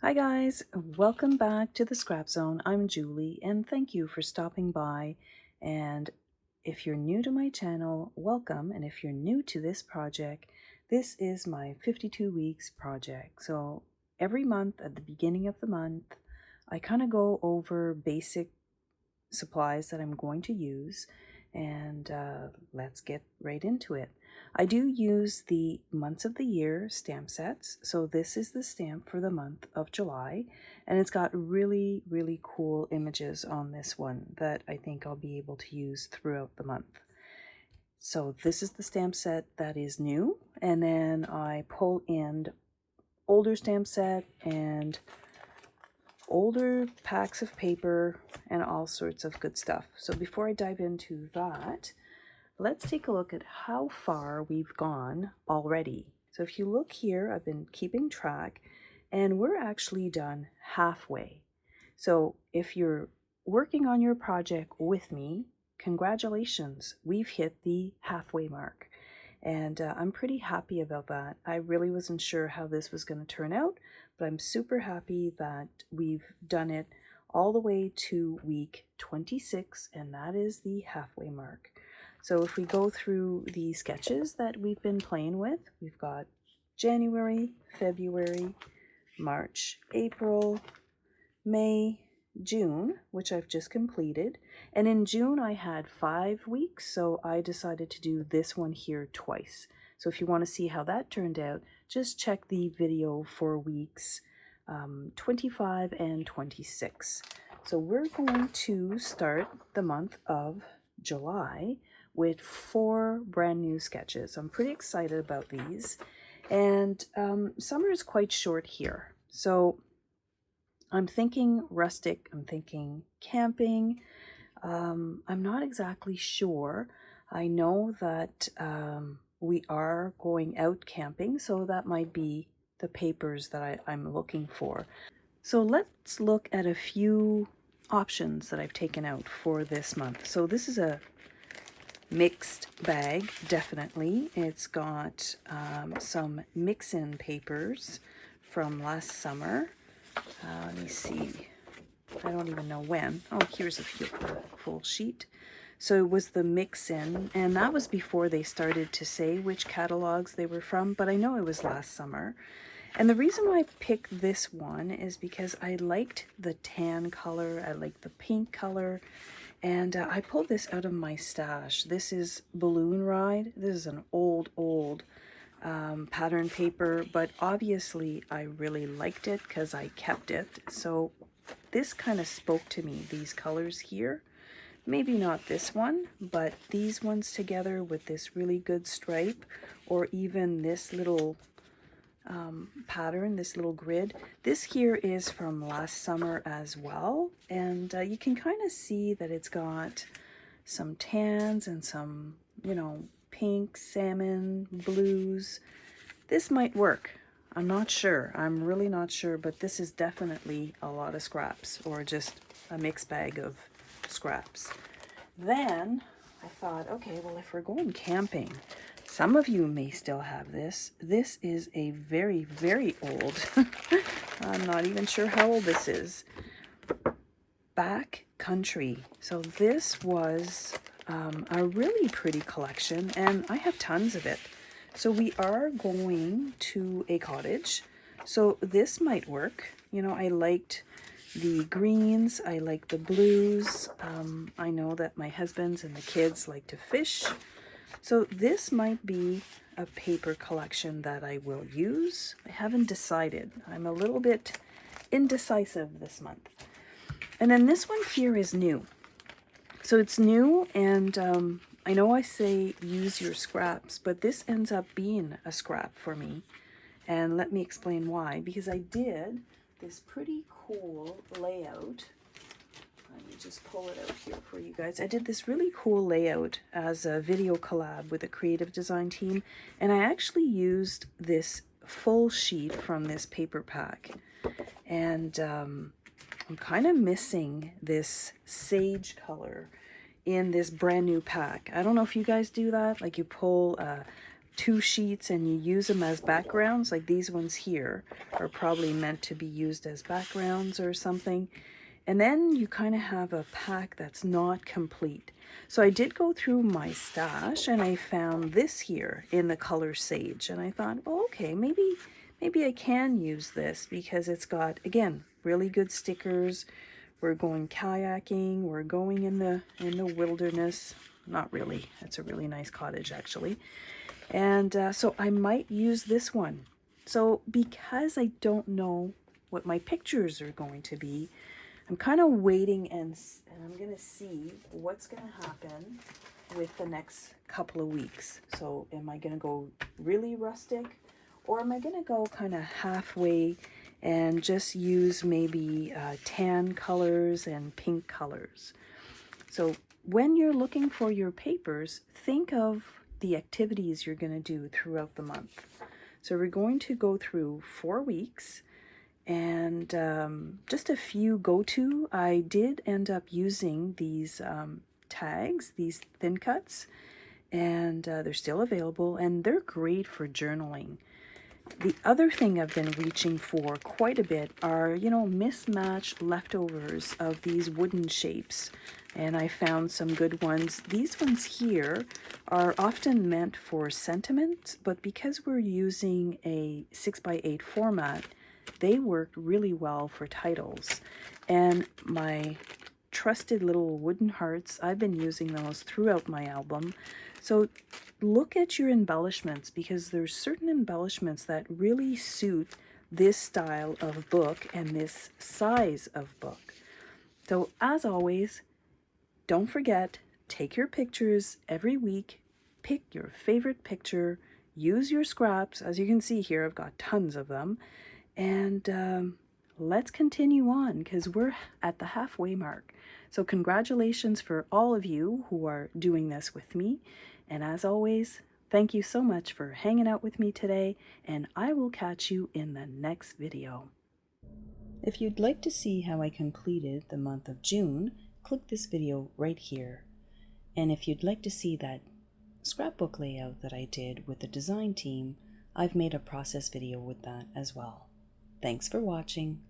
Hi guys, welcome back to the Scrap Zone. I'm Julie and thank you for stopping by. And if you're new to my channel, welcome. And if you're new to this project, this is my 52 weeks project. So every month at the beginning of the month, I kind of go over basic supplies that I'm going to use, and let's get right into it. I do use the months of the year stamp sets, so this is the stamp for the month of July, and it's got really cool images on this one that I think I'll be able to use throughout the month. So this is the stamp set that is new, and then I pull in older stamp set and older packs of paper and all sorts of good stuff. So before I dive into that, let's take a look at how far we've gone already. So if you look here, I've been keeping track and we're actually done halfway. So if you're working on your project with me, congratulations, we've hit the halfway mark. And I'm pretty happy about that. I really wasn't sure how this was going to turn out, but I'm super happy that we've done it all the way to week 26, and that is the halfway mark. So if we go through the sketches that we've been playing with, we've got January, February, March, April, May, June, which I've just completed. And in June I had 5 weeks, so I decided to do this one here twice. So if you want to see how that turned out, just check the video for weeks 25 and 26. So we're going to start the month of July with 4 brand new sketches. I'm pretty excited about these. And summer is quite short here. So I'm thinking rustic, I'm thinking camping. I'm not exactly sure. I know that we are going out camping, so that might be the papers that I'm looking for. So let's look at a few options that I've taken out for this month. So this is a mixed bag, definitely. It's got some mix-in papers from last summer. Let me see. I don't even know when. Oh, here's a full sheet. So it was the mix-in, and that was before they started to say which catalogs they were from, but I know it was last summer. And the reason why I picked this one is because I liked the tan color, I liked the pink color, and I pulled this out of my stash. This is Balloon Ride. This is an old pattern paper, but obviously I really liked it because I kept it. So this kind of spoke to me, these colors here. Maybe not this one, but these ones together with this really good stripe, or even this little pattern, this little grid. This here is from last summer as well, and you can kind of see that it's got some tans and some, pink, salmon, blues. This might work. I'm not sure. I'm really not sure, but this is definitely a lot of scraps, or just a mixed bag of scraps. Then I thought, okay, well, if we're going camping, some of you may still have this. This is a very old, I'm not even sure how old this is, Back Country. So this was a really pretty collection, and I have tons of it. So we are going to a cottage, so this might work. I liked the greens, I like the blues. I know that my husband's and the kids like to fish, so this might be a paper collection that I will use. I haven't decided. I'm a little bit indecisive this month. And then this one here is new. So it's new, and I know I say use your scraps, but this ends up being a scrap for me. And let me explain why. Because I did this pretty cool layout. Let me just pull it out here for you guys. I did this really cool layout as a video collab with a creative design team, and I actually used this full sheet from this paper pack. And I'm kind of missing this sage color in this brand new pack. I don't know if you guys do that, like you pull a two sheets and you use them as backgrounds, like these ones here are probably meant to be used as backgrounds or something. And then you kind of have a pack that's not complete. So I did go through my stash and I found this here in the color Sage. And I thought, well, okay, maybe I can use this because it's got, again, really good stickers. We're going kayaking, we're going in the wilderness. Not really, it's a really nice cottage actually. And so I might use this one. So because I don't know what my pictures are going to be, I'm kind of waiting and I'm going to see what's going to happen with the next couple of weeks. So am I going to go really rustic, or am I going to go kind of halfway and just use maybe tan colors and pink colors? So when you're looking for your papers, think of the activities you're going to do throughout the month. So we're going to go through 4 weeks. And just a few go-to. I did end up using these tags, these thin cuts, and they're still available, and they're great for journaling. The other thing I've been reaching for quite a bit are, mismatched leftovers of these wooden shapes. And I found some good ones. These ones here are often meant for sentiment, but because we're using a 6x8 format, they worked really well for titles. And my trusted little wooden hearts, I've been using those throughout my album. So look at your embellishments, because there's certain embellishments that really suit this style of book and this size of book. So as always, don't forget, take your pictures every week, pick your favorite picture, use your scraps. As you can see here, I've got tons of them. And let's continue on, because we're at the halfway mark. So congratulations for all of you who are doing this with me. And as always, thank you so much for hanging out with me today, and I will catch you in the next video. If you'd like to see how I completed the month of June, click this video right here. And if you'd like to see that scrapbook layout that I did with the design team, I've made a process video with that as well. Thanks for watching.